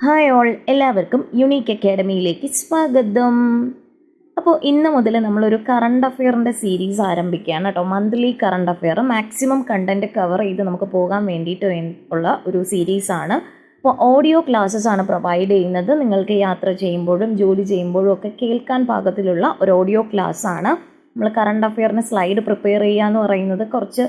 Hi all, എല്ലാവർക്കും unique അക്കാഡമിയിലേക്ക് സ്വാഗതം. അപ്പോൾ ഇന്ന് മുതൽ നമ്മളൊരു കറണ്ട് അഫെയറിൻ്റെ സീരീസ് ആരംഭിക്കുകയാണ് കേട്ടോ. Monthly current affair maximum content cover ചെയ്ത് നമുക്ക് പോകാൻ വേണ്ടിയിട്ട് ഉള്ള ഒരു സീരീസാണ്. അപ്പോൾ ഓഡിയോ ക്ലാസ്സസ് ആണ് പ്രൊവൈഡ് ചെയ്യുന്നത്. നിങ്ങൾക്ക് യാത്ര ചെയ്യുമ്പോഴും ജോലി ചെയ്യുമ്പോഴും ഒക്കെ കേൾക്കാൻ പാകത്തിലുള്ള ഒരു ഓഡിയോ ക്ലാസ് ആണ്. നമ്മൾ കറണ്ട് അഫെയറിന് സ്ലൈഡ് പ്രിപ്പയർ ചെയ്യുക എന്ന് പറയുന്നത് കുറച്ച്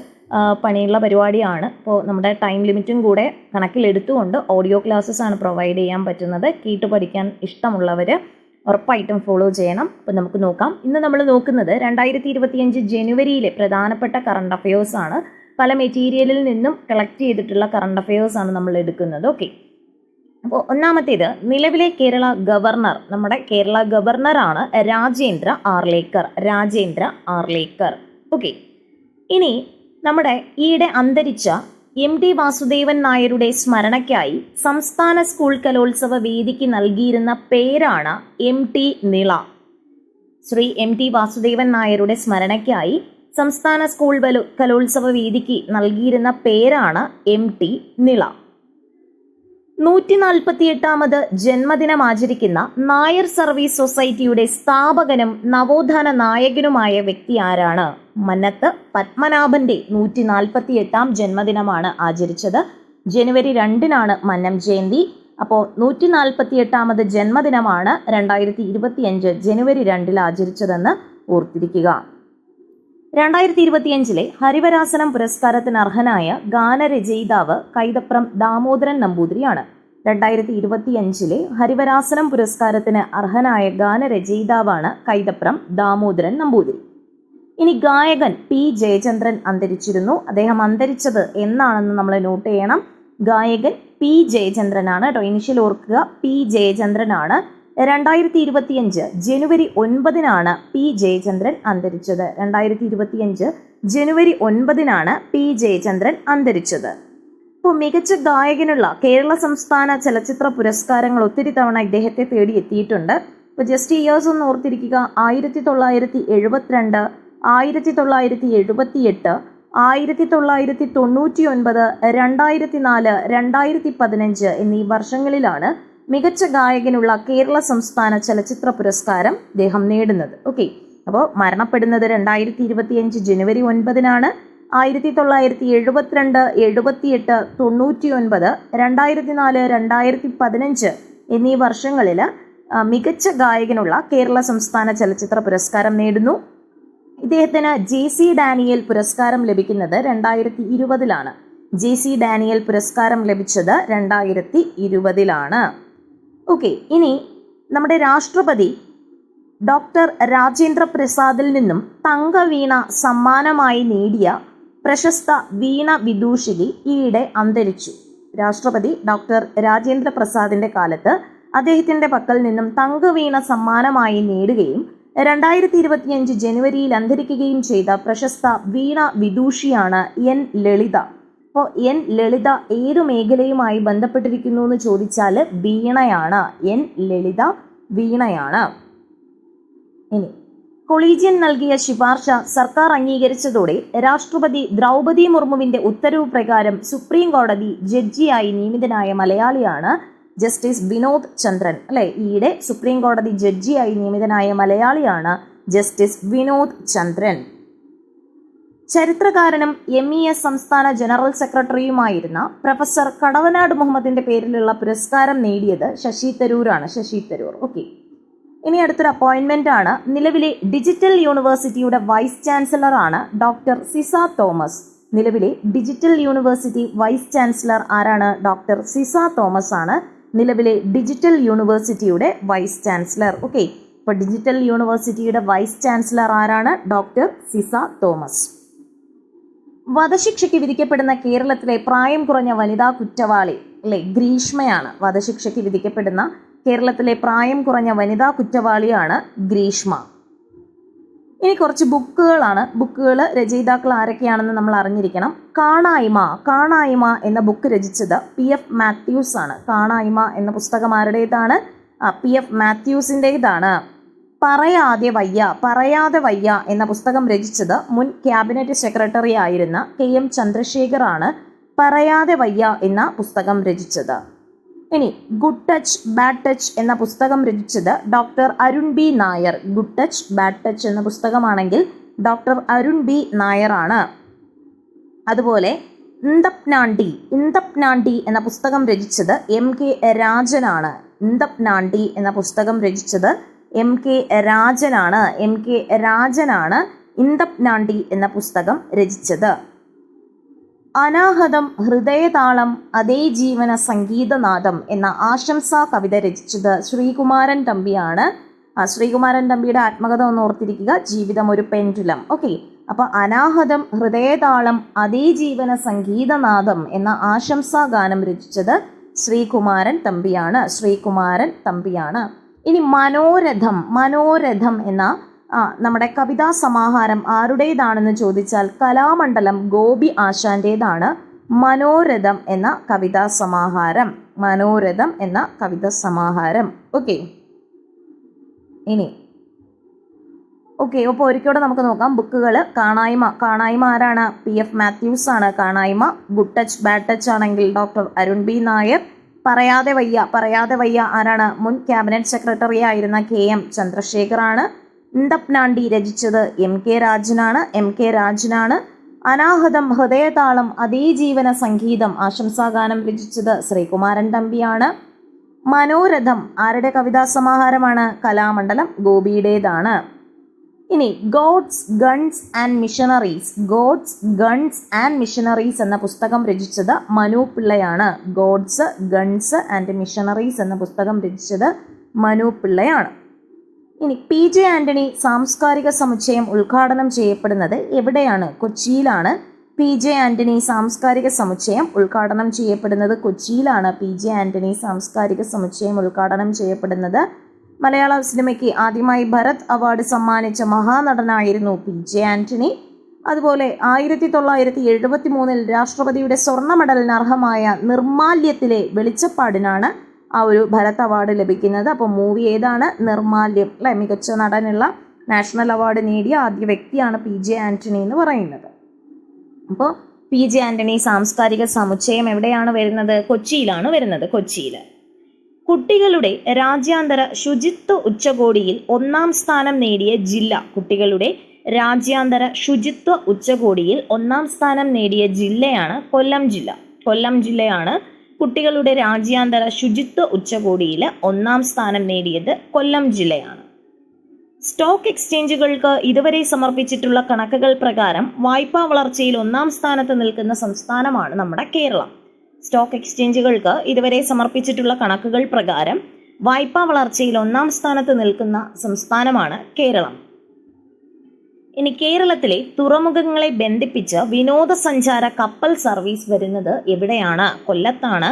പണിയുള്ള പരിപാടിയാണ്. അപ്പോൾ നമ്മുടെ ടൈം ലിമിറ്റും കൂടെ കണക്കിലെടുത്തുകൊണ്ട് ഓഡിയോ ക്ലാസ്സസ് ആണ് പ്രൊവൈഡ് ചെയ്യാൻ പറ്റുന്നത്. കേട്ട് പഠിക്കാൻ ഇഷ്ടമുള്ളവർ ഉറപ്പായിട്ടും ഫോളോ ചെയ്യണം. അപ്പോൾ നമുക്ക് നോക്കാം. ഇന്ന് നമ്മൾ നോക്കുന്നത് 2025 ജനുവരിയിലെ പ്രധാനപ്പെട്ട കറണ്ട് അഫെയേഴ്സ് ആണ്. പല മെറ്റീരിയലിൽ നിന്നും കളക്ട് ചെയ്തിട്ടുള്ള കറണ്ട് അഫെയേഴ്സ് ആണ് നമ്മൾ എടുക്കുന്നത്. ഓക്കെ, അപ്പോൾ ഒന്നാമത്തേത് നിലവിലെ കേരള ഗവർണർ, നമ്മുടെ കേരള ഗവർണറാണ് രാജേന്ദ്ര ആർലേക്കർ. ഓക്കെ, ഇനി നമ്മുടെ ഈയിടെ അന്തരിച്ച MT വാസുദേവൻ നായരുടെ സ്മരണയ്ക്കായി സംസ്ഥാന സ്കൂൾ കലോത്സവ വേദിക്ക് നൽകിയിരുന്ന പേരാണ് MT നിള. ശ്രീ MT വാസുദേവൻ നായരുടെ സ്മരണയ്ക്കായി സംസ്ഥാന സ്കൂൾ കലോത്സവ വേദിക്ക് നൽകിയിരുന്ന പേരാണ് MT നിള. 148ാമത് ജന്മദിനം ആചരിക്കുന്ന നായർ സർവീസ് സൊസൈറ്റിയുടെ സ്ഥാപകനും നവോത്ഥാന നായകനുമായ വ്യക്തി ആരാണ്? മന്നത്ത് പത്മനാഭന്റെ 148ാം ജന്മദിനമാണ് ആചരിച്ചത്. ജനുവരി 2-നാണ് മന്നം ജയന്തി. അപ്പോൾ 148ാമത് ജന്മദിനമാണ് 2025 ജനുവരി 2 ആചരിച്ചതെന്ന് ഓർത്തിരിക്കുക. 2025 ഹരിവരാസനം പുരസ്കാരത്തിന് അർഹനായ ഗാനരചയിതാവ് കൈതപ്രം ദാമോദരൻ നമ്പൂതിരിയാണ്. 2025 ഹരിവരാസനം പുരസ്കാരത്തിന് അർഹനായ ഗാനരചയിതാവാണ് കൈതപ്രം ദാമോദരൻ നമ്പൂതിരി. ഇനി ഗായകൻ P ജയചന്ദ്രൻ അന്തരിച്ചിരുന്നു. അദ്ദേഹം അന്തരിച്ചത് എന്നാണെന്ന് നമ്മൾ നോട്ട് ചെയ്യണം. ഗായകൻ P ജയചന്ദ്രനാണ് കേട്ടോ. ഇനിഷ്യൽ ഓർക്കുക, P ജയചന്ദ്രനാണ്. 2025 ജനുവരി 9-നാണ് P ജയചന്ദ്രൻ അന്തരിച്ചത്. 2025 ജനുവരി 9-നാണ് P ജയചന്ദ്രൻ അന്തരിച്ചത്. ഇപ്പോൾ മികച്ച ഗായകനുള്ള കേരള സംസ്ഥാന ചലച്ചിത്ര പുരസ്കാരങ്ങൾ ഒത്തിരി തവണ ഇദ്ദേഹത്തെ തേടി എത്തിയിട്ടുണ്ട്. ഇപ്പോൾ ജസ്റ്റ് ഇയേഴ്സ് ഒന്ന് ഓർത്തിരിക്കുക. 1972, 1978, 1999, 2004, 2015 എന്നീ വർഷങ്ങളിലാണ് മികച്ച ഗായകനുള്ള കേരള സംസ്ഥാന ചലച്ചിത്ര പുരസ്കാരം അദ്ദേഹം നേടുന്നത്. ഓക്കെ, അപ്പോൾ മരണപ്പെടുന്നത് 2025 ജനുവരി 9-നാണ്. 1972, 78, 99, 2004, 2015 എന്നീ വർഷങ്ങളിൽ മികച്ച ഗായകനുള്ള കേരള സംസ്ഥാന ചലച്ചിത്ര പുരസ്കാരം നേടുന്നു. ഇദ്ദേഹത്തിന് JC ഡാനിയൽ പുരസ്കാരം ലഭിക്കുന്നത് 2020-ലാണ്. JC ഡാനിയൽ പുരസ്കാരം ലഭിച്ചത് 2020-ലാണ്. ഓക്കെ, ഇനി നമ്മുടെ രാഷ്ട്രപതി ഡോക്ടർ രാജേന്ദ്ര പ്രസാദിൽ നിന്നും തങ്കവീണ സമ്മാനമായി നേടിയ പ്രശസ്ത വീണ വിദൂഷികി ഈയിടെ അന്തരിച്ചു. രാഷ്ട്രപതി ഡോക്ടർ രാജേന്ദ്ര പ്രസാദിന്റെ കാലത്ത് അദ്ദേഹത്തിന്റെ പക്കൽ നിന്നും തങ്കവീണ സമ്മാനമായി നേടുകയും 2025 ജനുവരിയിൽ അന്തരിക്കുകയും ചെയ്ത പ്രശസ്ത വീണ വിദൂഷിയാണ് N ലളിത. അപ്പോൾ N ലളിത ഏതു മേഖലയുമായി ബന്ധപ്പെട്ടിരിക്കുന്നു എന്ന് ചോദിച്ചാൽ വീണയാണ്. N ലളിത വീണയാണ്. ഇനി കൊളീജിയൻ നൽകിയ ശുപാർശ സർക്കാർ അംഗീകരിച്ചതോടെ രാഷ്ട്രപതി ദ്രൗപദി മുർമുവിന്റെ ഉത്തരവ് പ്രകാരം സുപ്രീം കോടതി ജഡ്ജിയായി നിയമിതനായ മലയാളിയാണ് ജസ്റ്റിസ് വിനോദ് ചന്ദ്രൻ. അല്ലെ, ഈയിടെ സുപ്രീം കോടതി ജഡ്ജിയായി നിയമിതനായ മലയാളിയാണ് ജസ്റ്റിസ് വിനോദ് ചന്ദ്രൻ. ചരിത്രകാരനും MES സംസ്ഥാന ജനറൽ സെക്രട്ടറിയുമായിരുന്ന പ്രൊഫസർ കടവനാട് മുഹമ്മദിന്റെ പേരിലുള്ള പുരസ്കാരം നേടിയത് ശശി തരൂരാണ്. ഓക്കെ, ഇനി അടുത്തൊരു അപ്പോയിന്റ്മെന്റ് ആണ്. നിലവിലെ ഡിജിറ്റൽ യൂണിവേഴ്സിറ്റിയുടെ വൈസ് ചാൻസലർ ആണ് ഡോക്ടർ സിസ തോമസ്. നിലവിലെ ഡിജിറ്റൽ യൂണിവേഴ്സിറ്റി വൈസ് ചാൻസലർ ആരാണ്? ഡോക്ടർ സിസ തോമസ് ആണ് നിലവിലെ ഡിജിറ്റൽ യൂണിവേഴ്സിറ്റിയുടെ വൈസ് ചാൻസലർ. ഓക്കെ, ഇപ്പോൾ ഡിജിറ്റൽ യൂണിവേഴ്സിറ്റിയുടെ വൈസ് ചാൻസലർ ആരാണ്? Doctor Ciza Thomas. വധശിക്ഷയ്ക്ക് വിധിക്കപ്പെടുന്ന കേരളത്തിലെ പ്രായം കുറഞ്ഞ വനിതാ കുറ്റവാളി അല്ലെ ഗ്രീഷ്മയാണ്. വധശിക്ഷയ്ക്ക് വിധിക്കപ്പെടുന്ന കേരളത്തിലെ പ്രായം കുറഞ്ഞ വനിതാ കുറ്റവാളിയാണ് ഗ്രീഷ്മ. ഇനി കുറച്ച് ബുക്കുകൾ രചയിതാക്കൾ ആരൊക്കെയാണെന്ന് നമ്മൾ അറിഞ്ഞിരിക്കണം. കാണായ്മ എന്ന ബുക്ക് രചിച്ചത് PF മാത്യൂസ് ആണ്. കാണായ്മ എന്ന പുസ്തകം ആരുടേതാണ്? PF മാത്യൂസിൻ്റെതാണ്. പറയാതെ വയ്യ എന്ന പുസ്തകം രചിച്ചത് മുൻ ക്യാബിനറ്റ് സെക്രട്ടറി ആയിരുന്ന KM ചന്ദ്രശേഖർ ആണ് പറയാതെ വയ്യ എന്ന പുസ്തകം രചിച്ചത്. ഇനി ഗുഡ് ടച്ച് ബാഡ് ടച്ച് എന്ന പുസ്തകം രചിച്ചത് doctor Arun B Nair. Good touch bad touch എന്ന പുസ്തകമാണെങ്കിൽ ഡോക്ടർ അരുൺ ബി നായർ ആണ്. അതുപോലെ ഇന്ദപ്നാണ്ടി എന്ന പുസ്തകം രചിച്ചത് എം കെ രാജനാണ്. ഇന്ദപ്നാണ്ടി എന്ന പുസ്തകം രചിച്ചത് എം കെ രാജനാണ്. എം കെ രാജനാണ് ഇന്ദപ്നാണ്ടി എന്ന പുസ്തകം രചിച്ചത്. അനാഹതം ഹൃദയതാളം അതേ ജീവന സംഗീതനാദം എന്ന ആശംസാ കവിത രചിച്ചത് ശ്രീകുമാരൻ തമ്പിയാണ്. ശ്രീകുമാരൻ തമ്പിയുടെ ആത്മകഥ ഒന്ന് ഓർത്തിരിക്കുക, ജീവിതം ഒരു പെൻഡുലം. ഓക്കെ, അപ്പൊ അനാഹതം ഹൃദയതാളം അതേ ജീവന സംഗീതനാദം എന്ന ആശംസാ ഗാനം രചിച്ചത് ശ്രീകുമാരൻ തമ്പിയാണ്. ഇനി മനോരഥം എന്ന നമ്മുടെ കവിതാ സമാഹാരം ആരുടേതാണെന്ന് ചോദിച്ചാൽ കലാമണ്ഡലം ഗോപി ആശാന്റേതാണ് മനോരഥം എന്ന കവിതാ സമാഹാരം. ഓക്കെ, അപ്പോൾ ഒരിക്കലും നമുക്ക് നോക്കാം ബുക്കുകൾ. കാണായ്മ ആരാണ്? PF മാത്യൂസ് ആണ് കാണായ്മ. ഗുഡ് ടച്ച് ബാഡ് ടച്ച് ആണെങ്കിൽ ഡോക്ടർ അരുൺ ബി നായർ. പറയാതെ വയ്യ ആരാണ്? മുൻ ക്യാബിനറ്റ് സെക്രട്ടറി ആയിരുന്ന KM ചന്ദ്രശേഖർ ആണ്. ഇന്ദപ്നാണ്ടി രചിച്ചത് എം കെ രാജനാണ്. അനാഹതം ഹൃദയതാളം അതേ ജീവന സംഗീതം ആശംസാഗാനം രചിച്ചത് ശ്രീകുമാരൻ തമ്പിയാണ്. മനോരഥം ആരുടെ കവിതാ സമാഹാരമാണ്? കലാമണ്ഡലം ഗോപിയുടേതാണ്. ഇനി ഗോഡ്സ് ഗൺസ് ആൻഡ് മിഷനറീസ് എന്ന പുസ്തകം രചിച്ചത് മനു പിള്ളയാണ്. ഗോഡ്സ് ഗൺസ് ആൻഡ് മിഷനറീസ് എന്ന പുസ്തകം രചിച്ചത് മനു പിള്ളയാണ്. ഇനി PJ ആന്റണി സാംസ്കാരിക സമുച്ചയം ഉദ്ഘാടനം ചെയ്യപ്പെടുന്നത് എവിടെയാണ്? കൊച്ചിയിലാണ്. PJ ആന്റണി സാംസ്കാരിക സമുച്ചയം ഉദ്ഘാടനം ചെയ്യപ്പെടുന്നത് കൊച്ചിയിലാണ്. PJ ആന്റണി സാംസ്കാരിക സമുച്ചയം ഉദ്ഘാടനം ചെയ്യപ്പെടുന്നത്. മലയാള സിനിമയ്ക്ക് ആദ്യമായി ഭരത് അവാർഡ് സമ്മാനിച്ച മഹാനടനായിരുന്നു PJ ആന്റണി. അതുപോലെ 1973 രാഷ്ട്രപതിയുടെ സ്വർണ്ണ മെഡലിന് അർഹമായ നിർമാല്യത്തിലെ വെളിച്ചപ്പാടിനാണ് ആ ഒരു ഭരത് അവാർഡ് ലഭിക്കുന്നത്. അപ്പോൾ മൂവി ഏതാണ്? നിർമാല്യം അല്ലെ? മികച്ച നടനുള്ള നാഷണൽ അവാർഡ് നേടിയ ആദ്യ വ്യക്തിയാണ് PJ ആന്റണി എന്ന് പറയുന്നത്. അപ്പോൾ PJ ആന്റണി സാംസ്കാരിക സമുച്ചയം എവിടെയാണ് വരുന്നത്? കൊച്ചിയിലാണ് വരുന്നത്. കൊച്ചിയിൽ കുട്ടികളുടെ രാജ്യാന്തര ശുചിത്വ ഉച്ചകോടിയിൽ 1ാം സ്ഥാനം നേടിയ ജില്ല. കുട്ടികളുടെ രാജ്യാന്തര ശുചിത്വ ഉച്ചകോടിയിൽ 1ാം സ്ഥാനം നേടിയ ജില്ലയാണ് കൊല്ലം ജില്ലയാണ് കുട്ടികളുടെ രാജ്യാന്തര ശുചിത്വ ഉച്ചകോടിയിൽ 1ാം സ്ഥാനം നേടിയത് കൊല്ലം ജില്ലയാണ്. സ്റ്റോക്ക് എക്സ്ചേഞ്ചുകൾക്ക് ഇതുവരെ സമർപ്പിച്ചിട്ടുള്ള കണക്കുകൾ പ്രകാരം വായ്പാ വളർച്ചയിൽ 1ാം സ്ഥാനത്ത് നിൽക്കുന്ന സംസ്ഥാനമാണ് നമ്മുടെ കേരളം. സ്റ്റോക്ക് എക്സ്ചേഞ്ചുകൾക്ക് ഇതുവരെ സമർപ്പിച്ചിട്ടുള്ള കണക്കുകൾ പ്രകാരം വായ്പാ വളർച്ചയിൽ 1ാം സ്ഥാനത്ത് നിൽക്കുന്ന സംസ്ഥാനമാണ് കേരളം. ഇനി കേരളത്തിലെ തുറമുഖങ്ങളെ ബന്ധിപ്പിച്ച് വിനോദസഞ്ചാര കപ്പൽ സർവീസ് വരുന്നത് എവിടെയാണ്? കൊല്ലത്താണ്.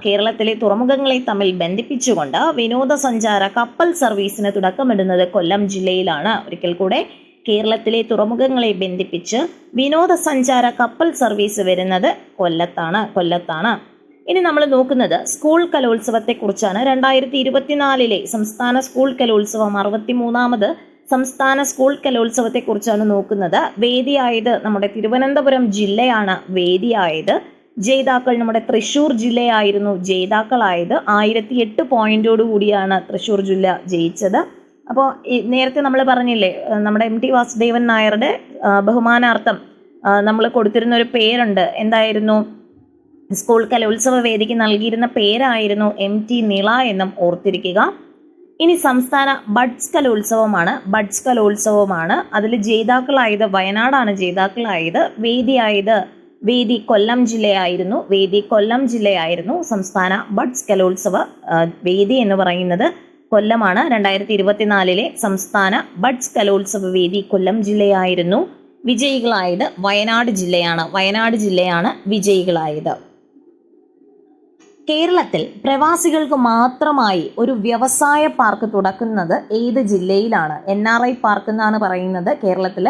കേരളത്തിലെ തുറമുഖങ്ങളെ തമ്മിൽ ബന്ധിപ്പിച്ചുകൊണ്ട് വിനോദസഞ്ചാര കപ്പൽ സർവീസിന് തുടക്കമിടുന്നത് കൊല്ലം ജില്ലയിലാണ്. ഒരിക്കൽ കൂടെ, കേരളത്തിലെ തുറമുഖങ്ങളെ ബന്ധിപ്പിച്ച് വിനോദസഞ്ചാര കപ്പൽ സർവീസ് വരുന്നത് കൊല്ലത്താണ്. ഇനി നമ്മൾ നോക്കുന്നത് സ്കൂൾ കലോത്സവത്തെ കുറിച്ചാണ്. 2024 സംസ്ഥാന സ്കൂൾ കലോത്സവം 63ാമത് സംസ്ഥാന സ്കൂൾ കലോത്സവത്തെ കുറിച്ചാണ് നോക്കുന്നത്. വേദിയായത് നമ്മുടെ തിരുവനന്തപുരം ജില്ലയാണ് വേദിയായത്. ജേതാക്കൾ നമ്മുടെ തൃശ്ശൂർ ജില്ലയായിരുന്നു ജേതാക്കളായത്. 1008 പോയിന്റോട് കൂടിയാണ് തൃശ്ശൂർ ജില്ല ജയിച്ചത്. അപ്പോൾ നേരത്തെ നമ്മൾ പറഞ്ഞില്ലേ, നമ്മുടെ MT വാസുദേവൻ നായരുടെ ബഹുമാനാർത്ഥം നമ്മൾ കൊടുത്തിരുന്ന ഒരു പേരുണ്ട്. എന്തായിരുന്നു? സ്കൂൾ കലോത്സവ വേദിക്ക് നൽകിയിരുന്ന പേരായിരുന്നു MT നിള എന്നും ഓർത്തിരിക്കുക. ഇനി സംസ്ഥാന ബഡ്സ് കലോത്സവമാണ്. അതിൽ ജേതാക്കളായത് വയനാടാണ് ജേതാക്കളായത്. വേദി കൊല്ലം ജില്ലയായിരുന്നു. സംസ്ഥാന ബഡ്സ് കലോത്സവ വേദി എന്ന് പറയുന്നത് കൊല്ലമാണ്. 2024 സംസ്ഥാന ബഡ്സ് കലോത്സവ വേദി കൊല്ലം ജില്ലയായിരുന്നു. വിജയികളായത് വയനാട് ജില്ലയാണ് വിജയികളായത്. കേരളത്തിൽ പ്രവാസികൾക്ക് മാത്രമായി ഒരു വ്യവസായ പാർക്ക് തുടക്കുന്നത് ഏത് ജില്ലയിലാണ്? NRI പാർക്ക് എന്നാണ് പറയുന്നത്. കേരളത്തിൽ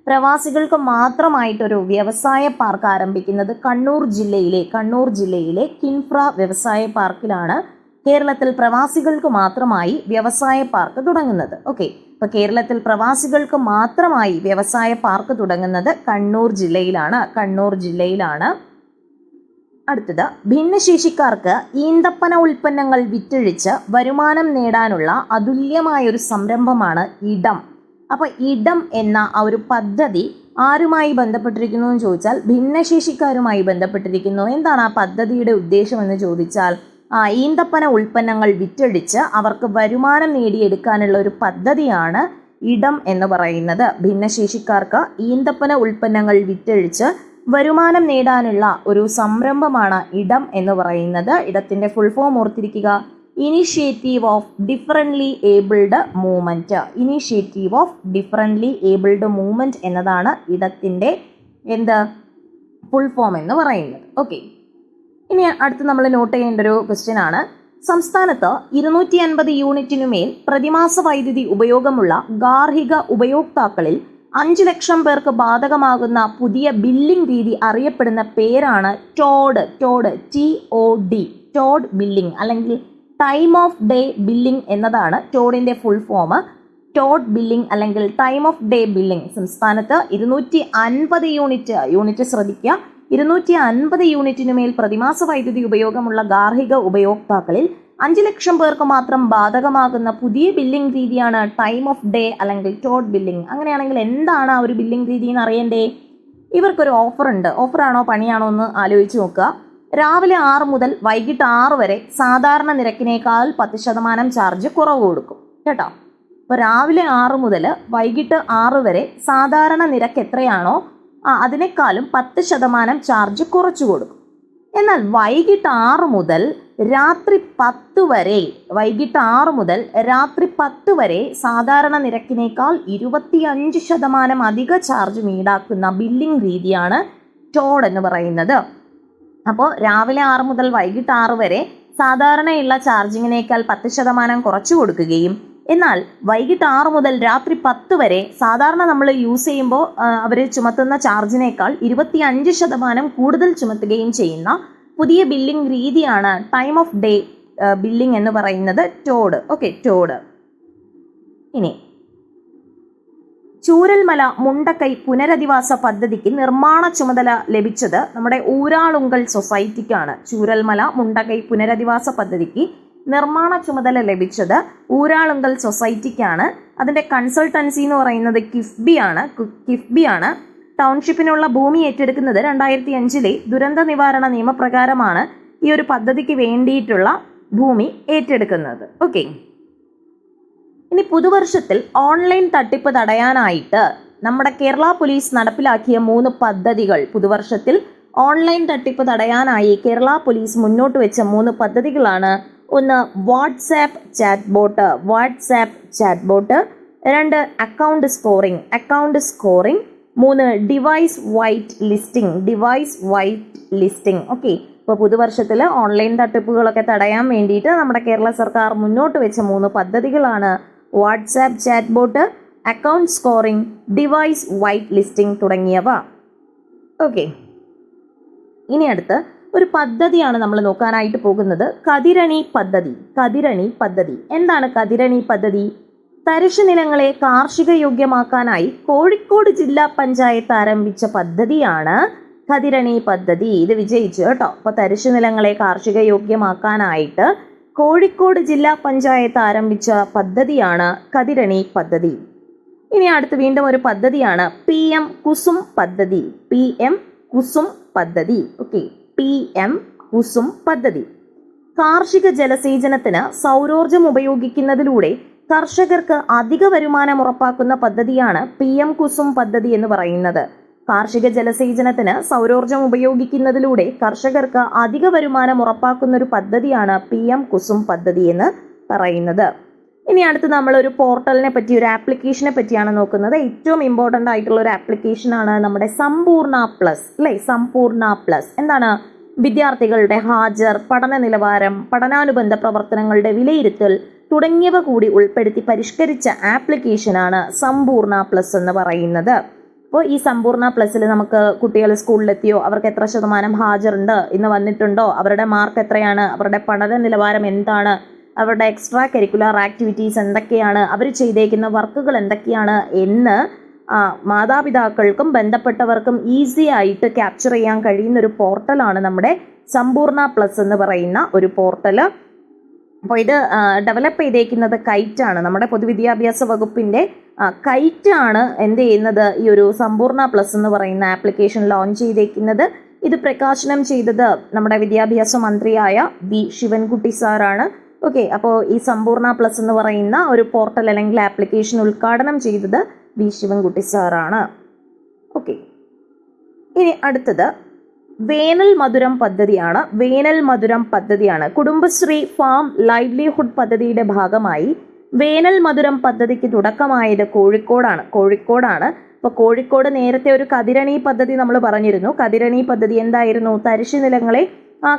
പ്രവാസികൾക്ക് മാത്രമായിട്ടൊരു വ്യവസായ പാർക്ക് ആരംഭിക്കുന്നത് കണ്ണൂർ ജില്ലയിലെ കിൻഫ്ര വ്യവസായ പാർക്കിലാണ് കേരളത്തിൽ പ്രവാസികൾക്ക് മാത്രമായി വ്യവസായ പാർക്ക് തുടങ്ങുന്നത്. ഓക്കെ, അപ്പോൾ കേരളത്തിൽ പ്രവാസികൾക്ക് മാത്രമായി വ്യവസായ പാർക്ക് തുടങ്ങുന്നത് കണ്ണൂർ ജില്ലയിലാണ്. അടുത്തത് ഭിന്നശേഷിക്കാർക്ക് ഈന്തപ്പന ഉൽപ്പന്നങ്ങൾ വിറ്റഴിച്ച് വരുമാനം നേടാനുള്ള അതുല്യമായൊരു സംരംഭമാണ് ഇടം. അപ്പോൾ ഇടം എന്ന ആ ഒരു പദ്ധതി ആരുമായി ബന്ധപ്പെട്ടിരിക്കുന്നു എന്ന് ചോദിച്ചാൽ ഭിന്നശേഷിക്കാരുമായി ബന്ധപ്പെട്ടിരിക്കുന്നു. എന്താണ് ആ പദ്ധതിയുടെ ഉദ്ദേശം എന്ന് ചോദിച്ചാൽ ഈന്തപ്പന ഉൽപ്പന്നങ്ങൾ വിറ്റഴിച്ച് അവർക്ക് വരുമാനം നേടിയെടുക്കാനുള്ള ഒരു പദ്ധതിയാണ് ഇടം എന്ന് പറയുന്നത്. ഭിന്നശേഷിക്കാർക്ക് ഈന്തപ്പന ഉൽപ്പന്നങ്ങൾ വിറ്റഴിച്ച് വരുമാനം നേടാനുള്ള ഒരു സംരംഭമാണ് ഇടം എന്ന് പറയുന്നത്. ഇടത്തിൻ്റെ ഫുൾ ഫോം ഓർത്തിരിക്കുക, initiative of differently abled movement. Initiative of differently abled movement എന്നതാണ് ഇടത്തിൻ്റെ ഫുൾ ഫോം എന്ന് പറയുന്നത്. ഓക്കെ, ഇനി അടുത്ത് നമ്മൾ നോട്ട് ചെയ്യേണ്ട ഒരു ക്വസ്റ്റ്യൻ ആണ്. സംസ്ഥാനത്ത് 250 യൂണിറ്റിനുമേൽ പ്രതിമാസ വൈദ്യുതി ഉപയോഗമുള്ള ഗാർഹിക ഉപയോക്താക്കളിൽ 5 ലക്ഷം പേർക്ക് ബാധകമാകുന്ന പുതിയ ബില്ലിംഗ് രീതി അറിയപ്പെടുന്ന പേരാണ് ടോഡ്. ടോഡ് ബില്ലിംഗ് അല്ലെങ്കിൽ ടൈം ഓഫ് ഡേ ബില്ലിംഗ് എന്നതാണ് ടോഡിൻ്റെ ഫുൾ ഫോം. ടോഡ് ബില്ലിംഗ് അല്ലെങ്കിൽ ടൈം ഓഫ് ഡേ ബില്ലിംഗ്. സംസ്ഥാനത്ത് 250 യൂണിറ്റ് ശ്രദ്ധിക്കുക, 250 യൂണിറ്റിനുമേൽ പ്രതിമാസ വൈദ്യുതി ഉപയോഗമുള്ള ഗാർഹിക ഉപയോക്താക്കളിൽ 5 ലക്ഷം പേർക്ക് മാത്രം ബാധകമാകുന്ന പുതിയ ബില്ലിംഗ് രീതിയാണ് ടൈം ഓഫ് ഡേ അല്ലെങ്കിൽ ടോഡ് ബില്ലിംഗ്. അങ്ങനെയാണെങ്കിൽ എന്താണ് ആ ഒരു ബില്ലിംഗ് രീതി എന്ന് അറിയണ്ടേ? ഇവർക്കൊരു ഓഫർ ഉണ്ട്. ഓഫറാണോ പണിയാണോ എന്ന് ആലോചിച്ച് നോക്കുക. രാവിലെ 6 മുതൽ വൈകിട്ട് 6 വരെ സാധാരണ നിരക്കിനേക്കാൾ 10% ചാർജ് കുറവ് കൊടുക്കും കേട്ടോ. അപ്പോൾ രാവിലെ 6 മുതൽ വൈകിട്ട് 6 വരെ സാധാരണ നിരക്ക് എത്രയാണോ അതിനേക്കാളും 10% ചാർജ് കുറച്ചു കൊടുക്കും. എന്നാൽ വൈകിട്ട് 6 മുതൽ രാത്രി 10 വരെ സാധാരണ നിരക്കിനേക്കാൾ 25% അധിക ചാർജ് ഈടാക്കുന്ന ബില്ലിംഗ് രീതിയാണ് ടോഡ് എന്ന് പറയുന്നത്. അപ്പോൾ രാവിലെ 6 മുതൽ വൈകിട്ട് 6 വരെ സാധാരണയുള്ള ചാർജിങ്ങിനേക്കാൾ 10% കുറച്ചു കൊടുക്കുകയും എന്നാൽ വൈകിട്ട് 6 മുതൽ രാത്രി 10 വരെ സാധാരണ നമ്മൾ യൂസ് ചെയ്യുമ്പോൾ അവർ ചുമത്തുന്ന ചാർജിനേക്കാൾ 25% കൂടുതൽ ചുമത്തുകയും ചെയ്യുന്ന പുതിയ ബില്ലിംഗ് രീതിയാണ് ടൈം ഓഫ് ഡേ ബില്ലിംഗ് എന്ന് പറയുന്നത് ടോഡ്. Okay, Todd. ഇനി ചൂരൽമല മുണ്ടക്കൈ പുനരധിവാസ പദ്ധതിക്ക് നിർമ്മാണ ചുമതല ലഭിച്ചത് നമ്മുടെ ഊരാളുങ്കൽ സൊസൈറ്റിക്കാണ്. ചൂരൽമല മുണ്ടക്കൈ പുനരധിവാസ പദ്ധതിക്ക് നിർമ്മാണ ചുമതല ലഭിച്ചത് ഊരാളുങ്കൽ സൊസൈറ്റിക്കാണ്. അതിൻ്റെ കൺസൾട്ടൻസി എന്ന് പറയുന്നത് കിഫ്ബിയാണ്. ടൗൺഷിപ്പിനുള്ള ഭൂമി ഏറ്റെടുക്കുന്നത് 2005 ദുരന്ത നിവാരണ നിയമപ്രകാരമാണ് ഈ ഒരു പദ്ധതിക്ക് വേണ്ടിയിട്ടുള്ള ഭൂമി ഏറ്റെടുക്കുന്നത്. ഓക്കെ, ഇനി പുതുവർഷത്തിൽ ഓൺലൈൻ തട്ടിപ്പ് തടയാനായിട്ട് നമ്മുടെ കേരള പോലീസ് നടപ്പിലാക്കിയ 3 പദ്ധതികൾ. പുതുവർഷത്തിൽ ഓൺലൈൻ തട്ടിപ്പ് തടയാനായി കേരള പോലീസ് മുന്നോട്ട് വെച്ച 3 പദ്ധതികളാണ്. 1 WhatsApp chat bot, 2 account scoring, 3 device white listing. Okay, ഇപ്പോൾ പുതുവർഷത്തിൽ ഓൺലൈൻ തട്ടിപ്പുകളൊക്കെ തടയാൻ വേണ്ടിയിട്ട് നമ്മുടെ കേരള സർക്കാർ മുന്നോട്ട് വെച്ച 3 പദ്ധതികളാണ് WhatsApp chat bot, account scoring, device white listing തുടങ്ങിയവ. ഓക്കെ, ഇനി അടുത്ത് ഒരു പദ്ധതിയാണ് നമ്മൾ നോക്കാനായിട്ട് പോകുന്നത്. കതിരണി പദ്ധതി. എന്താണ് കതിരണി പദ്ധതി? തരിശു നിലങ്ങളെ കാർഷിക യോഗ്യമാക്കാനായി കോഴിക്കോട് ജില്ലാ പഞ്ചായത്ത് ആരംഭിച്ച പദ്ധതിയാണ് കതിരണി പദ്ധതി. ഇത് വിജയിച്ചു കേട്ടോ. അപ്പോൾ തരിശു നിലങ്ങളെ കാർഷിക യോഗ്യമാക്കാനായിട്ട് കോഴിക്കോട് ജില്ലാ പഞ്ചായത്ത് ആരംഭിച്ച പദ്ധതിയാണ് കതിരണി പദ്ധതി. ഇനി അടുത്ത് വീണ്ടും ഒരു പദ്ധതിയാണ് PM കുസും പദ്ധതി. ഓക്കെ, PM കുസും പദ്ധതി. കാർഷിക ജലസേചനത്തിന് സൗരോർജം ഉപയോഗിക്കുന്നതിലൂടെ കർഷകർക്ക് അധിക വരുമാനം ഉറപ്പാക്കുന്ന പദ്ധതിയാണ് PM കുസും പദ്ധതി എന്ന് പറയുന്നത്. കാർഷിക ജലസേചനത്തിന് സൗരോർജം ഉപയോഗിക്കുന്നതിലൂടെ കർഷകർക്ക് അധിക വരുമാനം ഉറപ്പാക്കുന്ന ഒരു പദ്ധതിയാണ് PM കുസും പദ്ധതി എന്ന് പറയുന്നത്. ഇനി അടുത്ത് നമ്മൾ ഒരു പോർട്ടലിനെ പറ്റി, ഒരു ആപ്ലിക്കേഷനെ പറ്റിയാണ് നോക്കുന്നത്. ഏറ്റവും ഇമ്പോർട്ടൻ്റ് ആയിട്ടുള്ള ഒരു ആപ്ലിക്കേഷനാണ് നമ്മുടെ സമ്പൂർണ്ണ പ്ലസ്. അല്ലേ, സമ്പൂർണ്ണ പ്ലസ് എന്താണ്? വിദ്യാർത്ഥികളുടെ ഹാജർ, പഠന നിലവാരം, പഠനാനുബന്ധ പ്രവർത്തനങ്ങളുടെ വിലയിരുത്തൽ തുടങ്ങിയവ കൂടി ഉൾപ്പെടുത്തി പരിഷ്കരിച്ച ആപ്ലിക്കേഷനാണ് സമ്പൂർണ്ണ പ്ലസ് എന്ന് പറയുന്നത്. അപ്പോൾ ഈ സമ്പൂർണ്ണ പ്ലസ്സിൽ നമുക്ക് കുട്ടികൾ സ്കൂളിലെത്തിയോ, അവർക്ക് എത്ര ശതമാനം ഹാജറുണ്ട്, ഇന്ന് വന്നിട്ടുണ്ടോ, അവരുടെ മാർക്ക് എത്രയാണ്, അവരുടെ പഠന നിലവാരം എന്താണ്, അവരുടെ എക്സ്ട്രാ കരിക്കുലർ ആക്ടിവിറ്റീസ് എന്തൊക്കെയാണ്, അവർ ചെയ്തേക്കുന്ന വർക്കുകൾ എന്തൊക്കെയാണ് എന്ന് മാതാപിതാക്കൾക്കും ബന്ധപ്പെട്ടവർക്കും ഈസി ആയിട്ട് ക്യാപ്ചർ ചെയ്യാൻ കഴിയുന്ന ഒരു പോർട്ടലാണ് നമ്മുടെ സമ്പൂർണ്ണ പ്ലസ് എന്ന് പറയുന്ന ഒരു പോർട്ടൽ. അപ്പോൾ ഇത് ഡെവലപ്പ് ചെയ്തേക്കുന്നത് കൈറ്റാണ്, നമ്മുടെ പൊതുവിദ്യാഭ്യാസ വകുപ്പിൻ്റെ കൈറ്റാണ് എന്ത് ചെയ്യുന്നത്, ഈ ഒരു സമ്പൂർണ്ണ പ്ലസ് എന്ന് പറയുന്ന ആപ്ലിക്കേഷൻ ലോഞ്ച് ചെയ്തേക്കുന്നത്. ഇത് പ്രകാശനം ചെയ്തത് നമ്മുടെ വിദ്യാഭ്യാസ മന്ത്രിയായ വി ശിവൻകുട്ടി സാറാണ്. ഓക്കെ, അപ്പോൾ ഈ സമ്പൂർണ്ണ പ്ലസ് എന്ന് പറയുന്ന ഒരു പോർട്ടൽ അല്ലെങ്കിൽ ആപ്ലിക്കേഷൻ ഉദ്ഘാടനം ചെയ്തത് വി ശിവൻകുട്ടി സാറാണ്. ഓക്കെ, ഇനി അടുത്തത് വേനൽ മധുരം പദ്ധതിയാണ്. വേനൽ മധുരം പദ്ധതിയാണ് കുടുംബശ്രീ ഫാം ലൈവ്ലിഹുഡ് പദ്ധതിയുടെ ഭാഗമായി വേനൽ മധുരം പദ്ധതിക്ക് തുടക്കമായത് കോഴിക്കോടാണ്. അപ്പോൾ കോഴിക്കോട് നേരത്തെ ഒരു കതിരണി പദ്ധതി നമ്മൾ പറഞ്ഞിരുന്നു. കതിരണി പദ്ധതി എന്തായിരുന്നു? തരിശു നിലങ്ങളെ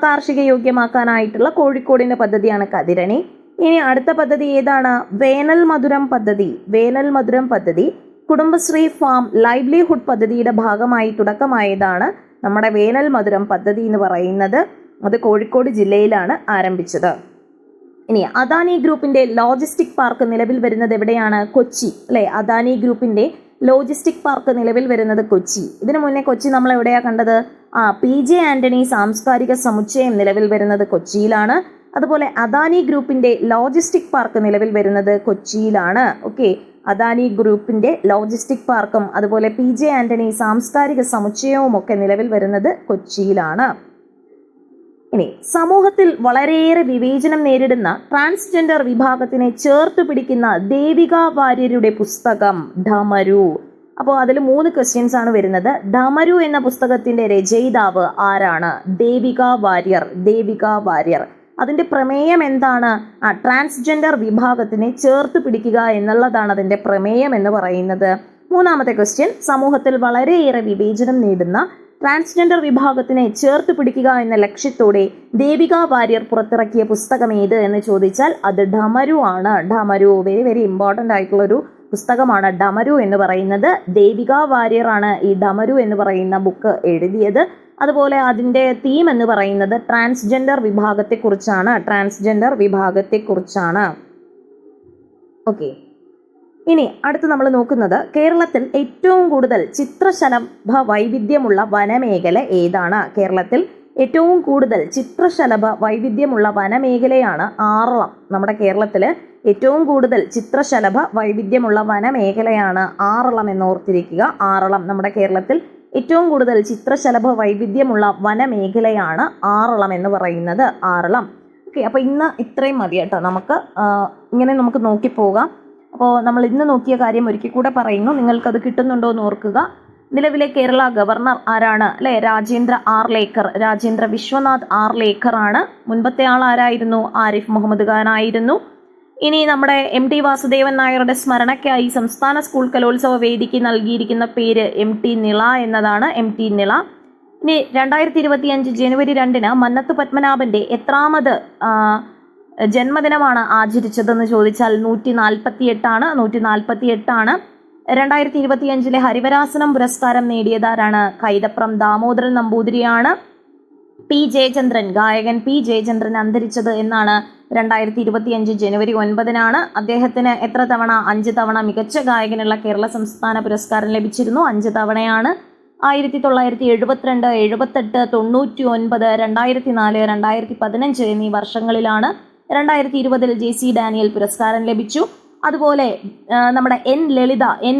കാർഷിക യോഗ്യമാക്കാനായിട്ടുള്ള കോഴിക്കോടിൻ്റെ പദ്ധതിയാണ് കതിരണി. ഇനി അടുത്ത പദ്ധതി ഏതാണ്? വേനൽ മധുരം പദ്ധതി. വേനൽ മധുരം പദ്ധതി കുടുംബശ്രീ ഫാം ലൈവ്ലിഹുഡ് പദ്ധതിയുടെ ഭാഗമായി തുടക്കമായതാണ് നമ്മുടെ വേനൽ മധുരം പദ്ധതി എന്ന് പറയുന്നത്. അത് കോഴിക്കോട് ജില്ലയിലാണ് ആരംഭിച്ചത്. ഇനി അദാനി ഗ്രൂപ്പിന്റെ ലോജിസ്റ്റിക് പാർക്ക് നിലവിൽ വരുന്നത് എവിടെയാണ്? കൊച്ചി, അല്ലെ? അദാനി ഗ്രൂപ്പിന്റെ ലോജിസ്റ്റിക് പാർക്ക് നിലവിൽ വരുന്നത് കൊച്ചി. ഇതിനു മുന്നേ കൊച്ചി നമ്മൾ എവിടെയാ കണ്ടത്? PJ ആന്റണി സാംസ്കാരിക സമുച്ചയം നിലവിൽ വരുന്നത് കൊച്ചിയിലാണ്. അതുപോലെ അദാനി ഗ്രൂപ്പിന്റെ ലോജിസ്റ്റിക് പാർക്ക് നിലവിൽ വരുന്നത് കൊച്ചിയിലാണ്. ഓക്കെ, അദാനി ഗ്രൂപ്പിന്റെ ലോജിസ്റ്റിക് പാർക്കും അതുപോലെ PJ ആന്റണി സാംസ്കാരിക സമുച്ചയവും ഒക്കെ നിലവിൽ വരുന്നത് കൊച്ചിയിലാണ്. ഇനി സമൂഹത്തിൽ വളരെയേറെ വിവേചനം നേരിടുന്ന ട്രാൻസ്ജെൻഡർ വിഭാഗത്തിനെ ചേർത്ത് പിടിക്കുന്ന ദേവിക വാര്യരുടെ പുസ്തകം ഡമരു. അപ്പോൾ അതിൽ 3 ക്വസ്റ്റ്യൻസ് ആണ് വരുന്നത്. ഡമരു എന്ന പുസ്തകത്തിന്റെ രചയിതാവ് ആരാണ്? ദേവിക വാര്യർ. അതിന്റെ പ്രമേയം എന്താണ്? ട്രാൻസ്ജെൻഡർ വിഭാഗത്തിനെ ചേർത്ത് പിടിക്കുക എന്നുള്ളതാണ് അതിന്റെ പ്രമേയം എന്ന് പറയുന്നത്. 3ാമത്തെ ക്വസ്റ്റ്യൻ, സമൂഹത്തിൽ വളരെയേറെ വിവേചനം നേടുന്ന ട്രാൻസ്ജെൻഡർ വിഭാഗത്തിനെ ചേർത്ത് പിടിക്കുക എന്ന ലക്ഷ്യത്തോടെ ദേവിക വാര്യർ പുറത്തിറക്കിയ പുസ്തകം ഏത് എന്ന് ചോദിച്ചാൽ അത് ഡമരു ആണ്. ഡമരു വെരി വെരി ഇമ്പോർട്ടൻ്റ് ആയിട്ടുള്ളൊരു പുസ്തകമാണ് ഡമരു എന്ന് പറയുന്നത്. ദേവിക വാര്യർ ആണ് ഈ ഡമരു എന്ന് പറയുന്ന ബുക്ക് എഴുതിയത്. അതുപോലെ അതിൻ്റെ തീം എന്ന് പറയുന്നത് ട്രാൻസ്ജെൻഡർ വിഭാഗത്തെക്കുറിച്ചാണ്. ഓക്കെ, ഇനി അടുത്ത് നമ്മൾ നോക്കുന്നത് കേരളത്തിൽ ഏറ്റവും കൂടുതൽ ചിത്രശലഭ വൈവിധ്യമുള്ള വനമേഖല ഏതാണ്? കേരളത്തിൽ ഏറ്റവും കൂടുതൽ ചിത്രശലഭ വൈവിധ്യമുള്ള വനമേഖലയാണ് ആറളം. നമ്മുടെ കേരളത്തിൽ ഏറ്റവും കൂടുതൽ ചിത്രശലഭ വൈവിധ്യമുള്ള വനമേഖലയാണ് ആറളം എന്ന് ഓർത്തിരിക്കുക. ആറളം നമ്മുടെ കേരളത്തിൽ ഏറ്റവും കൂടുതൽ ചിത്രശലഭ വൈവിധ്യമുള്ള വനമേഖലയാണ് ആറളം എന്ന് പറയുന്നത്. ആറളം. ഓക്കെ, അപ്പോൾ ഇന്ന് ഇത്രയും മതി കേട്ടോ. നമുക്ക് നോക്കിപ്പോകാം. അപ്പോൾ നമ്മൾ ഇന്ന് നോക്കിയ കാര്യം ഒരിക്കൽ കൂടെ പറയുന്നു, നിങ്ങൾക്കത് കിട്ടുന്നുണ്ടോ എന്ന് ഓർക്കുക. നിലവിലെ കേരള ഗവർണർ ആരാണ്? അല്ലെ, രാജേന്ദ്ര വിശ്വനാഥ് ആർലേക്കർ ആണ്. മുൻപത്തെ ആൾ ആരായിരുന്നു? ആരിഫ് മുഹമ്മദ് ഖാൻ ആയിരുന്നു. ഇനി നമ്മുടെ MT വാസുദേവൻ നായരുടെ സ്മരണയ്ക്കായി സംസ്ഥാന സ്കൂൾ കലോത്സവ വേദിക്ക് നൽകിയിരിക്കുന്ന പേര് MT നിള എന്നതാണ്. MT നിള. ഇനി 2025 ജനുവരി 2 മന്നത്ത് പത്മനാഭന്റെ എത്രാമത് ജന്മദിനമാണ് ആചരിച്ചതെന്ന് ചോദിച്ചാൽ 148 ആണ്. 2025 ഹരിവരാസനം പുരസ്കാരം നേടിയതാരാണ്? കൈതപ്രം ദാമോദരൻ നമ്പൂതിരിയാണ്. ഗായകൻ P ജയചന്ദ്രൻ അന്തരിച്ചത് എന്നാണ്? 2025 ജനുവരി 9 അദ്ദേഹത്തിന് എത്ര തവണ? 5 തവണ മികച്ച ഗായകനുള്ള കേരള സംസ്ഥാന പുരസ്കാരം ലഭിച്ചിരുന്നു. 5 തവണയാണ്. 1972, 78, 99, 2004, 2015 എന്നീ വർഷങ്ങളിലാണ്. 2020 JC ഡാനിയൽ പുരസ്കാരം ലഭിച്ചു. അതുപോലെ നമ്മുടെ എൻ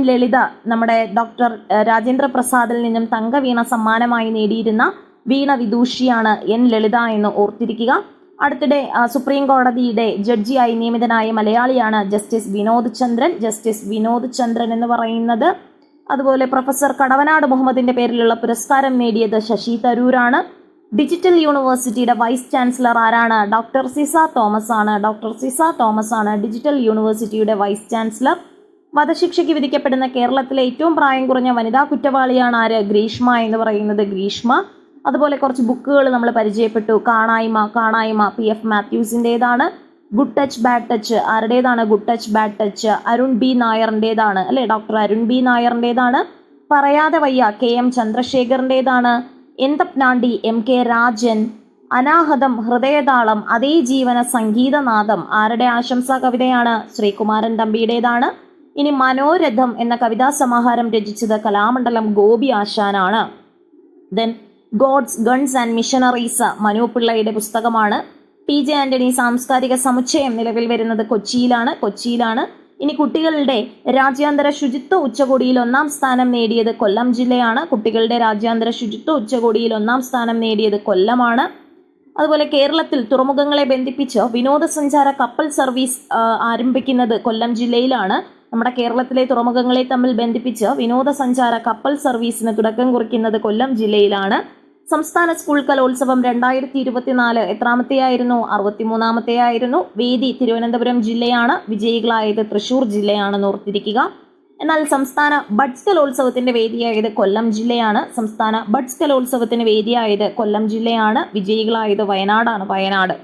ലളിത നമ്മുടെ ഡോക്ടർ രാജേന്ദ്ര പ്രസാദിൽ നിന്നും തങ്കവീണ സമ്മാനമായി നേടിയിരുന്ന വീണ വിദൂഷിയാണ് എൻ ലളിത എന്ന് ഓർത്തിരിക്കുക. അടുത്തിടെ സുപ്രീം കോടതിയുടെ ജഡ്ജിയായി നിയമിതനായ മലയാളിയാണ് ജസ്റ്റിസ് വിനോദ് ചന്ദ്രൻ എന്ന് പറയുന്നത്. അതുപോലെ പ്രൊഫസർ കടവനാട് മുഹമ്മദിന്റെ പേരിലുള്ള പുരസ്കാരം നേടിയത് ശശി തരൂരാണ്. ഡിജിറ്റൽ യൂണിവേഴ്സിറ്റിയുടെ വൈസ് ചാൻസലർ ആരാണ്? ഡോക്ടർ സിസ തോമസ് ആണ് ഡിജിറ്റൽ യൂണിവേഴ്സിറ്റിയുടെ വൈസ് ചാൻസലർ. വധശിക്ഷയ്ക്ക് വിധിക്കപ്പെടുന്ന കേരളത്തിലെ ഏറ്റവും പ്രായം കുറഞ്ഞ വനിതാ കുറ്റവാളിയാണ് ആര്? ഗ്രീഷ്മ എന്ന് പറയുന്നത്. അതുപോലെ കുറച്ച് ബുക്കുകൾ നമ്മൾ പരിചയപ്പെട്ടു. കാണായ്മ PF മാത്യൂസിൻ്റെതാണ്. ഗുഡ് ടച്ച് ബാഡ് ടച്ച് ആരുടേതാണ്? അരുൺ ബി നായറിൻ്റെതാണ്, അല്ലെ? ഡോക്ടർ അരുൺ ബി നായറിൻ്റെതാണ്. പറയാതെ വയ്യ KM ചന്ദ്രശേഖറിൻ്റെതാണ്. എന്തപ്നാണ്ടി MK രാജൻ. അനാഹതം ഹൃദയതാളം അതേ ജീവന സംഗീതനാദം ആരുടെ ആശംസാ കവിതയാണ്? ശ്രീകുമാരൻ തമ്പിയുടേതാണ്. ഇനി മനോരഥം എന്ന കവിതാ സമാഹാരം രചിച്ചത് കലാമണ്ഡലം ഗോപി ആശാനാണ്. Then Gods Guns and Missionaries Manu പിള്ളയുടെ പുസ്തകമാണ്. PJ ആന്റണി സാംസ്കാരിക സമുച്ചയം നിലവിൽ വരുന്നത് കൊച്ചിയിലാണ്. ഇനി കുട്ടികളുടെ രാജ്യാന്തര ശുചിത്വ ഉച്ചകോടിയിൽ 1-ാം സ്ഥാനം നേടിയത് കൊല്ലം ജില്ലയാണ്. കൊല്ലമാണ്. അതുപോലെ കേരളത്തിൽ തുറമുഖങ്ങളെ ബന്ധിപ്പിച്ച് വിനോദസഞ്ചാര കപ്പൽ സർവീസ് ആരംഭിക്കുന്നത് കൊല്ലം ജില്ലയിലാണ്. നമ്മുടെ കേരളത്തിലെ തുറമുഖങ്ങളെ തമ്മിൽ ബന്ധിപ്പിച്ച് വിനോദസഞ്ചാര കപ്പൽ സർവീസിന് തുടക്കം കുറിക്കുന്നത് കൊല്ലം ജില്ലയിലാണ്. സംസ്ഥാന സ്കൂൾ കലോത്സവം 2024 എത്രാമത്തെയായിരുന്നു? 63-ാമത്തെയായിരുന്നു. വേദി തിരുവനന്തപുരം ജില്ലയാണ്. വിജയികളായത് തൃശൂർ ജില്ലയാണെന്ന് ഓർത്തിരിക്കുക. എന്നാൽ സംസ്ഥാന ബഡ്സ് കലോത്സവത്തിന്റെ വേദിയായത് കൊല്ലം ജില്ലയാണ്. വിജയികളായത് വയനാട്.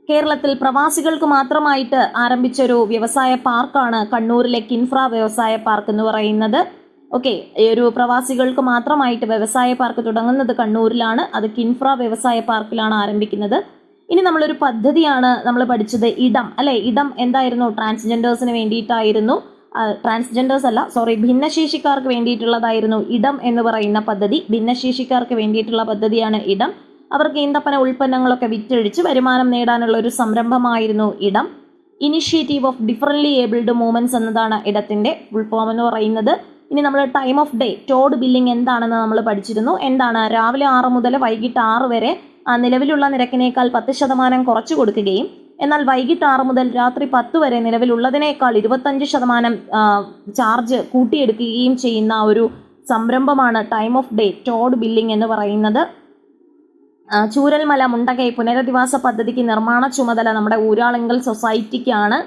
കേരളത്തിൽ പ്രവാസികൾക്ക് മാത്രമായിട്ട് ആരംഭിച്ച ഒരു വ്യവസായ പാർക്കാണ് കണ്ണൂരിലെ കിൻഫ്ര വ്യവസായ പാർക്ക് എന്ന് പറയുന്നത്. ഓക്കെ, ഒരു പ്രവാസികൾക്ക് മാത്രമായിട്ട് വ്യവസായ പാർക്ക് തുടങ്ങുന്നത് കണ്ണൂരിലാണ്. അത് കിൻഫ്ര വ്യവസായ പാർക്കിലാണ് ആരംഭിക്കുന്നത്. ഇനി നമ്മളൊരു പദ്ധതിയാണ് നമ്മൾ പഠിച്ചത്, ഇടം അല്ലെ. ഇടം എന്തായിരുന്നു? ട്രാൻസ്ജെൻഡേഴ്സിന് വേണ്ടിയിട്ടായിരുന്നു. ഭിന്നശേഷിക്കാർക്ക് വേണ്ടിയിട്ടുള്ളതായിരുന്നു ഇടം എന്ന് പറയുന്ന പദ്ധതി. ഭിന്നശേഷിക്കാർക്ക് വേണ്ടിയിട്ടുള്ള പദ്ധതിയാണ് ഇടം. അവർക്ക് ഈന്തപ്പന ഉൽപ്പന്നങ്ങളൊക്കെ വിറ്റഴിച്ച് വരുമാനം നേടാനുള്ള ഒരു സംരംഭമായിരുന്നു Idam. Initiative of differently abled movements എന്നതാണ് ഇടത്തിന്റെ ഫുൾ ഫോം എന്ന് പറയുന്നത്. ഇനി നമ്മൾ time of day ToD billing എന്താണെന്ന് നമ്മൾ പഠിച്ചിരുന്നു. എന്താണ്? രാവിലെ 6 മുതൽ വൈകിട്ട് 6 വരെ നിലവിലുള്ള നിരക്കിനേക്കാൾ 10% കുറച്ചു കൊടുക്കുകയും എന്നാൽ വൈകിട്ട് 6 മുതൽ രാത്രി 10 വരെ നിലവിലുള്ളതിനേക്കാൾ 25% ചാർജ് കൂട്ടിയെടുക്കുകയും ചെയ്യുന്ന ഒരു സംരംഭമാണ് time of day ToD billing എന്ന് പറയുന്നത്. ചൂരൽമല മുണ്ടകൈ പുനരധിവാസ പദ്ധതിക്ക് നിർമ്മാണ ചുമതല നമ്മുടെ ഊരാളുങ്കൽ സൊസൈറ്റിക്കാണ്.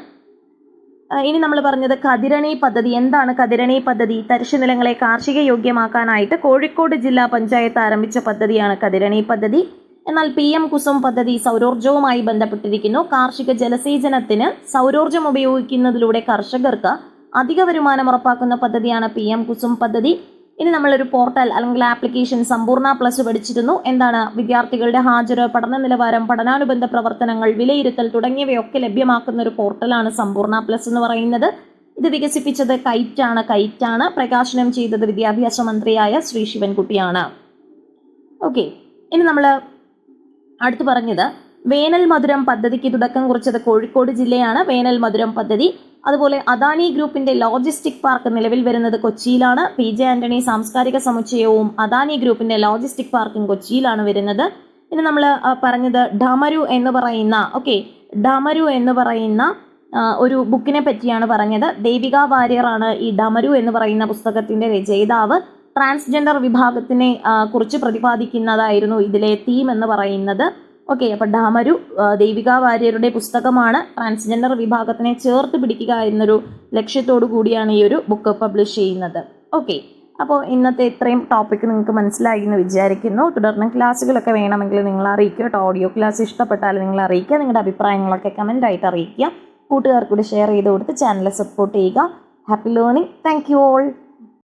ഇനി നമ്മൾ പറഞ്ഞത് കതിരണി പദ്ധതി. എന്താണ് കതിരണി പദ്ധതി? തരിശുനിലങ്ങളെ കാർഷിക യോഗ്യമാക്കാനായിട്ട് കോഴിക്കോട് ജില്ലാ പഞ്ചായത്ത് ആരംഭിച്ച പദ്ധതിയാണ് കതിരണി പദ്ധതി. എന്നാൽ PM കുസും പദ്ധതി സൗരോർജ്ജവുമായി ബന്ധപ്പെട്ടിരിക്കുന്നു. കാർഷിക ജലസേചനത്തിന് സൗരോർജ്ജം ഉപയോഗിക്കുന്നതിലൂടെ കർഷകർക്ക് അധിക വരുമാനം ഉറപ്പാക്കുന്ന പദ്ധതിയാണ് PM കുസും പദ്ധതി. ഇനി നമ്മളൊരു പോർട്ടൽ അല്ലെങ്കിൽ ആപ്ലിക്കേഷൻ സമ്പൂർണ്ണ പ്ലസ് പഠിച്ചിരുന്നു. എന്താണ്? വിദ്യാർത്ഥികളുടെ ഹാജർ, പഠന നിലവാരം, പഠനാനുബന്ധ പ്രവർത്തനങ്ങൾ, വിലയിരുത്തൽ തുടങ്ങിയവയൊക്കെ ലഭ്യമാക്കുന്ന ഒരു പോർട്ടലാണ് സമ്പൂർണ്ണ പ്ലസ് എന്ന് പറയുന്നത്. ഇത് വികസിപ്പിച്ചത് കൈറ്റാണ്. പ്രകാശനം ചെയ്തത് വിദ്യാഭ്യാസ മന്ത്രിയായ ശ്രീ ശിവൻകുട്ടിയാണ്. ഓക്കെ, ഇനി നമ്മൾ അടുത്ത് പറഞ്ഞത് വേനൽ മധുരം പദ്ധതിക്ക് തുടക്കം കുറിച്ചത് കോഴിക്കോട് ജില്ലയാണ്. വേനൽ മധുരം പദ്ധതി. അതുപോലെ അദാനി ഗ്രൂപ്പിന്റെ ലോജിസ്റ്റിക് പാർക്ക് നിലവിൽ വരുന്നത് കൊച്ചിയിലാണ്. PJ ആന്റണി സാംസ്കാരിക സമുച്ചയവും അദാനി ഗ്രൂപ്പിന്റെ ലോജിസ്റ്റിക് പാർക്കും കൊച്ചിയിലാണ് വരുന്നത്. ഇനി നമ്മൾ പറഞ്ഞത് ഡമരു എന്ന് പറയുന്ന ഒരു ബുക്കിനെ പറ്റിയാണ് പറഞ്ഞത്. ദേവിക വാര്യറാണ് ഈ ഡമരു എന്ന് പറയുന്ന പുസ്തകത്തിന്റെ രചയിതാവ്. ട്രാൻസ്ജെൻഡർ വിഭാഗത്തിനെ കുറിച്ച് പ്രതിപാദിക്കുന്നതായിരുന്നു ഇതിലെ തീം എന്ന് പറയുന്നത്. ഓക്കെ, അപ്പൊ ഡമരു ദേവിക വാര്യരുടെ പുസ്തകമാണ്. ട്രാൻസ്ജെൻഡർ വിഭാഗത്തിനെ ചേർത്ത് പിടിക്കുക എന്നൊരു ലക്ഷ്യത്തോടു കൂടിയാണ് ഈ ഒരു ബുക്ക് പബ്ലിഷ് ചെയ്യുന്നത്. ഓക്കെ, അപ്പോൾ ഇന്നത്തെ ഇത്രയും ടോപ്പിക്ക് നിങ്ങൾക്ക് മനസ്സിലായി എന്ന് വിചാരിക്കുന്നു. തുടർന്ന് ക്ലാസ്സുകളൊക്കെ വേണമെങ്കിൽ നിങ്ങൾ അറിയിക്കുക. ഓഡിയോ ക്ലാസ് ഇഷ്ടപ്പെട്ടാൽ നിങ്ങൾ അറിയിക്കുക. നിങ്ങളുടെ അഭിപ്രായങ്ങളൊക്കെ കമൻ്റായിട്ട് അറിയിക്കുക. കൂട്ടുകാർക്കൂടി ഷെയർ ചെയ്ത് കൊടുത്ത് ചാനൽ സപ്പോർട്ട് ചെയ്യുക. Happy learning. Thank you all.